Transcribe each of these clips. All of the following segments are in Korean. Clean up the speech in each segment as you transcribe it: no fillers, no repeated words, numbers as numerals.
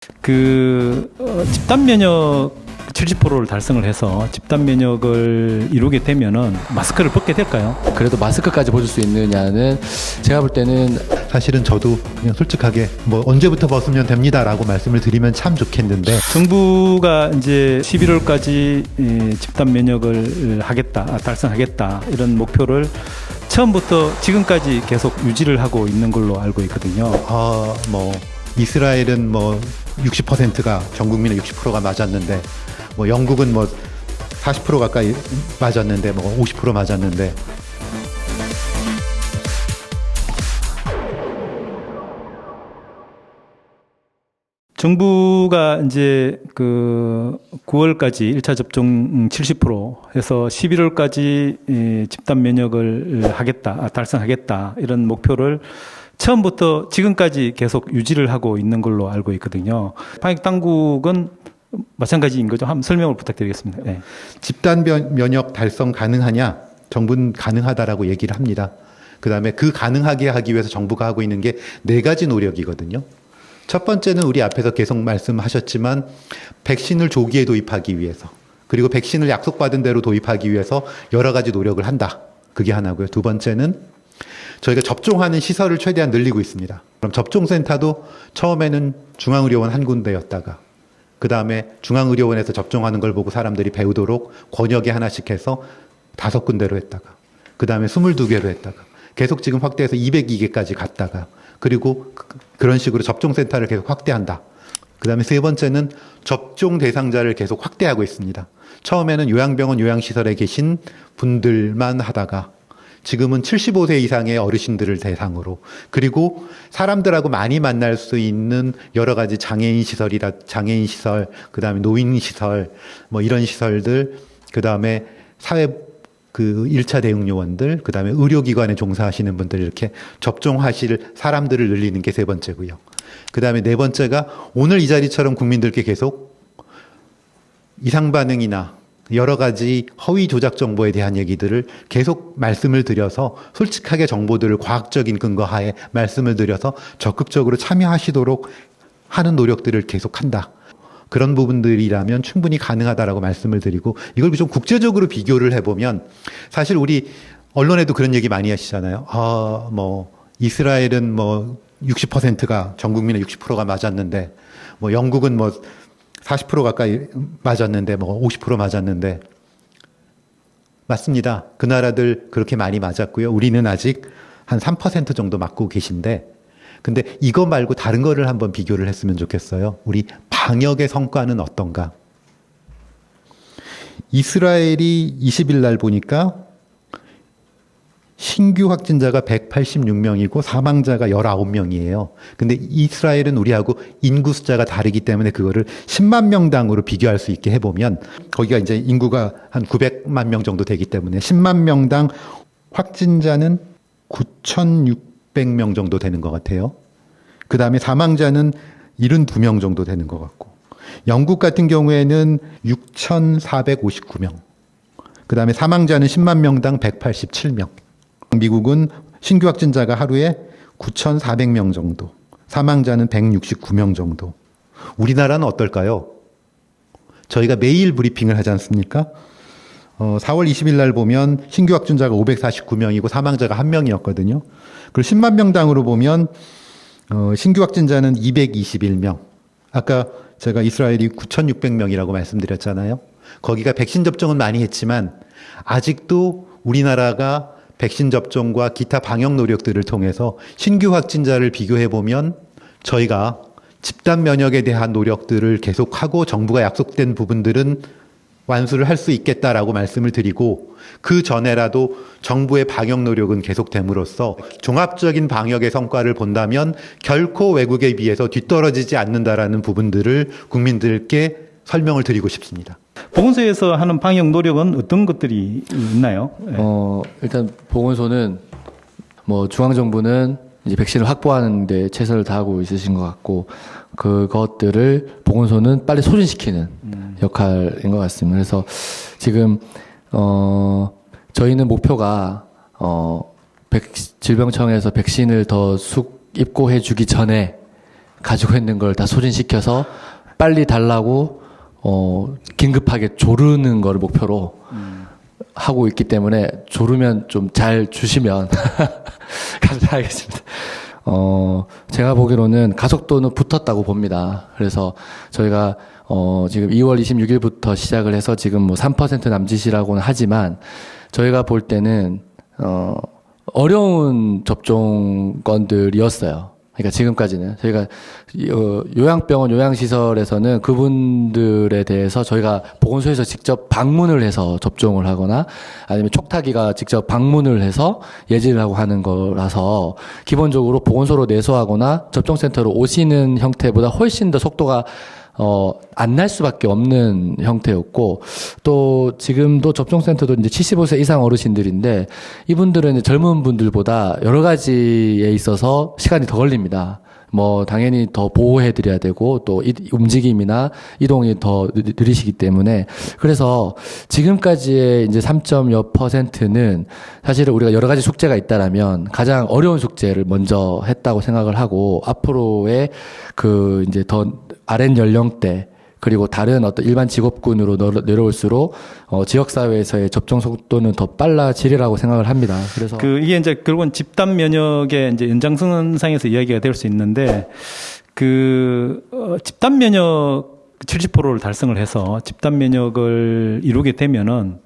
집단 면역 70%를 달성을 해서 집단 면역을 이루게 되면은 마스크를 벗게 될까요? 그래도 마스크까지 벗을 수 있느냐는 제가 볼 때는 사실은 저도 그냥 솔직하게 뭐 언제부터 벗으면 됩니다라고 말씀을 드리면 참 좋겠는데 정부가 이제 11월까지 집단 면역을 달성하겠다 이런 목표를 처음부터 지금까지 계속 유지를 하고 있는 걸로 알고 있거든요. 뭐 이스라엘은 뭐 60%가 전 국민의 60%가 맞았는데 뭐 영국은 뭐 40% 가까이 맞았는데 뭐 50% 맞았는데 정부가 이제 9월까지 1차 접종 70% 해서 11월까지 집단 면역을 달성하겠다 이런 목표를 처음부터 지금까지 계속 유지를 하고 있는 걸로 알고 있거든요. 방역 당국은 마찬가지인 거죠? 한번 설명을 부탁드리겠습니다. 네. 집단 면역 달성 가능하냐? 정부는 가능하다라고 얘기를 합니다. 그다음에 그 가능하게 하기 위해서 정부가 하고 있는 게 네 가지 노력이거든요. 첫 번째는 우리 앞에서 계속 말씀하셨지만 백신을 조기에 도입하기 위해서 그리고 백신을 약속받은 대로 도입하기 위해서 여러 가지 노력을 한다. 그게 하나고요. 두 번째는 저희가 접종하는 시설을 최대한 늘리고 있습니다. 그럼 접종센터도 처음에는 중앙의료원 한 군데였다가 그 다음에 중앙의료원에서 접종하는 걸 보고 사람들이 배우도록 권역에 하나씩 해서 5군데로 했다가 그 다음에 22개로 했다가 계속 지금 확대해서 202개까지 갔다가 그리고 그런 식으로 접종센터를 계속 확대한다. 그 다음에 세 번째는 접종 대상자를 계속 확대하고 있습니다. 처음에는 요양병원 요양시설에 계신 분들만 하다가 지금은 75세 이상의 어르신들을 대상으로 그리고 사람들하고 많이 만날 수 있는 여러 가지 장애인 시설, 그다음에 노인 시설, 뭐 이런 시설들, 그다음에 사회 1차 대응 요원들, 그다음에 의료기관에 종사하시는 분들 이렇게 접종하실 사람들을 늘리는 게 세 번째고요. 그다음에 네 번째가 오늘 이 자리처럼 국민들께 계속 이상 반응이나 여러 가지 허위 조작 정보에 대한 얘기들을 계속 말씀을 드려서 솔직하게 정보들을 과학적인 근거하에 말씀을 드려서 적극적으로 참여하시도록 하는 노력들을 계속한다. 그런 부분들이라면 충분히 가능하다라고 말씀을 드리고 이걸 좀 국제적으로 비교를 해보면 사실 우리 언론에도 그런 얘기 많이 하시잖아요. 뭐 이스라엘은 뭐 60%가 전 국민의 60%가 맞았는데 뭐 영국은 뭐 40% 가까이 맞았는데 뭐 50% 맞았는데 맞습니다. 그 나라들 그렇게 많이 맞았고요. 우리는 아직 한 3% 정도 맞고 계신데 근데 이거 말고 다른 거를 한번 비교를 했으면 좋겠어요. 우리 방역의 성과는 어떤가? 이스라엘이 20일 날 보니까 신규 확진자가 186명이고 사망자가 19명이에요. 근데 이스라엘은 우리하고 인구 숫자가 다르기 때문에 그거를 10만 명당으로 비교할 수 있게 해보면 거기가 이제 인구가 한 900만 명 정도 되기 때문에 10만 명당 확진자는 9,600명 정도 되는 것 같아요. 그 다음에 사망자는 72명 정도 되는 것 같고 영국 같은 경우에는 6,459명. 그 다음에 사망자는 10만 명당 187명. 미국은 신규 확진자가 하루에 9,400명 정도, 사망자는 169명 정도. 우리나라는 어떨까요? 저희가 매일 브리핑을 하지 않습니까? 4월 20일 날 보면 신규 확진자가 549명이고 사망자가 1명이었거든요. 그리고 10만 명당으로 보면 신규 확진자는 221명. 아까 제가 이스라엘이 9,600명이라고 말씀드렸잖아요. 거기가 백신 접종은 많이 했지만 아직도 우리나라가 백신 접종과 기타 방역 노력들을 통해서 신규 확진자를 비교해 보면 저희가 집단 면역에 대한 노력들을 계속하고 정부가 약속된 부분들은 완수를 할 수 있겠다라고 말씀을 드리고 그 전에라도 정부의 방역 노력은 계속됨으로써 종합적인 방역의 성과를 본다면 결코 외국에 비해서 뒤떨어지지 않는다라는 부분들을 국민들께 설명을 드리고 싶습니다. 보건소에서 하는 방역 노력은 어떤 것들이 있나요? 네. 일단 보건소는 뭐 중앙정부는 이제 백신을 확보하는 데 최선을 다하고 있으신 것 같고 그것들을 보건소는 빨리 소진시키는 역할인 것 같습니다. 그래서 지금 저희는 목표가 질병청에서 백신을 더 입고해 주기 전에 가지고 있는 걸 다 소진시켜서 빨리 달라고 긴급하게 조르는 걸 목표로 하고 있기 때문에 조르면 좀 잘 주시면 감사하겠습니다. 제가 보기로는 가속도는 붙었다고 봅니다. 그래서 저희가 지금 2월 26일부터 시작을 해서 지금 뭐 3% 남짓이라고는 하지만 저희가 볼 때는 어려운 접종건들이었어요. 그러니까 지금까지는 저희가 요양병원, 요양시설에서는 그분들에 대해서 저희가 보건소에서 직접 방문을 해서 접종을 하거나 아니면 촉탁이가 직접 방문을 해서 예지를 하고 하는 거라서 기본적으로 보건소로 내소하거나 접종센터로 오시는 형태보다 훨씬 더 속도가 안 날 수밖에 없는 형태였고, 또 지금도 접종센터도 이제 75세 이상 어르신들인데, 이분들은 이제 젊은 분들보다 여러 가지에 있어서 시간이 더 걸립니다. 뭐, 당연히 더 보호해드려야 되고, 또 움직임이나 이동이 더 느리시기 때문에, 그래서 지금까지의 이제 3.몇%는 사실은 우리가 여러 가지 숙제가 있다라면 가장 어려운 숙제를 먼저 했다고 생각을 하고, 앞으로의 이제 더 아랫 연령대, 그리고 다른 어떤 일반 직업군으로 내려올수록 지역사회에서의 접종 속도는 더 빨라지리라고 생각을 합니다. 그래서 이게 이제 결국은 집단 면역의 이제 연장선상에서 이야기가 될 수 있는데 집단 면역 70%를 달성을 해서 집단 면역을 이루게 되면은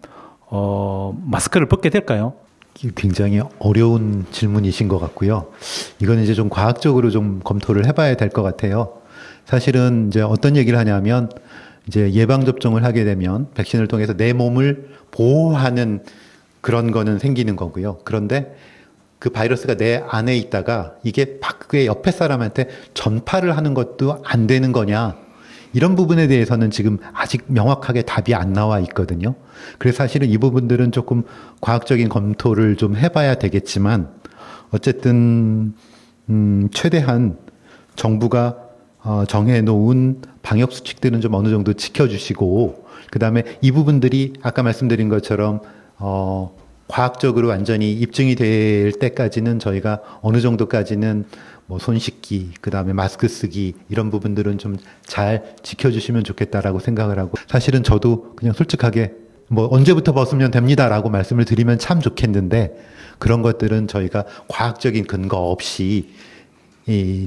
마스크를 벗게 될까요? 굉장히 어려운 질문이신 것 같고요. 이건 이제 좀 과학적으로 좀 검토를 해봐야 될 것 같아요. 사실은 이제 어떤 얘기를 하냐면 이제 예방접종을 하게 되면 백신을 통해서 내 몸을 보호하는 그런 거는 생기는 거고요. 그런데 그 바이러스가 내 안에 있다가 이게 밖에 옆에 사람한테 전파를 하는 것도 안 되는 거냐. 이런 부분에 대해서는 지금 아직 명확하게 답이 안 나와 있거든요. 그래서 사실은 이 부분들은 조금 과학적인 검토를 좀 해봐야 되겠지만 어쨌든 최대한 정부가 정해놓은 방역 수칙들은 좀 어느 정도 지켜주시고, 그 다음에 이 부분들이 아까 말씀드린 것처럼, 과학적으로 완전히 입증이 될 때까지는 저희가 어느 정도까지는 뭐 손 씻기, 그 다음에 마스크 쓰기, 이런 부분들은 좀 잘 지켜주시면 좋겠다라고 생각을 하고, 사실은 저도 그냥 솔직하게 뭐 언제부터 벗으면 됩니다라고 말씀을 드리면 참 좋겠는데, 그런 것들은 저희가 과학적인 근거 없이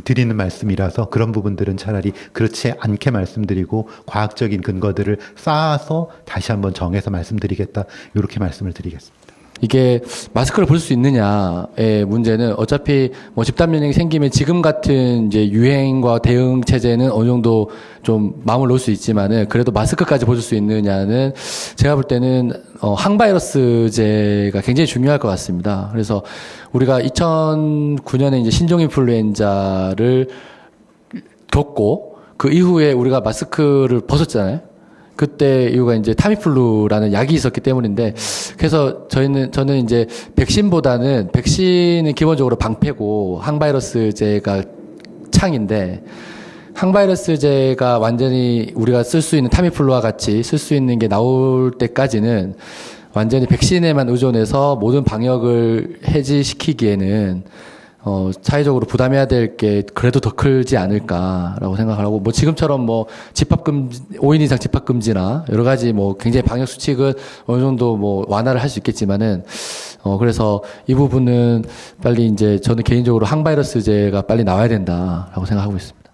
드리는 말씀이라서 그런 부분들은 차라리 그렇지 않게 말씀드리고 과학적인 근거들을 쌓아서 다시 한번 정해서 말씀드리겠다, 이렇게 말씀을 드리겠습니다. 이게 마스크를 벗을 수 있느냐의 문제는 어차피 뭐 집단 면역이 생기면 지금 같은 이제 유행과 대응 체제는 어느 정도 좀 마음을 놓을 수 있지만은 그래도 마스크까지 벗을 수 있느냐는 제가 볼 때는 항바이러스제가 굉장히 중요할 것 같습니다. 그래서 우리가 2009년에 이제 신종 인플루엔자를 겪고 그 이후에 우리가 마스크를 벗었잖아요. 그때 이유가 이제 타미플루라는 약이 있었기 때문인데, 그래서 저는 이제 백신은 기본적으로 방패고 항바이러스제가 창인데, 항바이러스제가 완전히 우리가 쓸 수 있는 타미플루와 같이 쓸 수 있는 게 나올 때까지는 완전히 백신에만 의존해서 모든 방역을 해지시키기에는 사회적으로 부담해야 될 게 그래도 더 크지 않을까라고 생각을 하고, 뭐 지금처럼 뭐 5인 이상 집합금지나 여러 가지 뭐 굉장히 방역 수칙은 어느 정도 뭐 완화를 할 수 있겠지만은, 그래서 이 부분은 빨리 이제 저는 개인적으로 항바이러스제가 빨리 나와야 된다라고 생각하고 있습니다.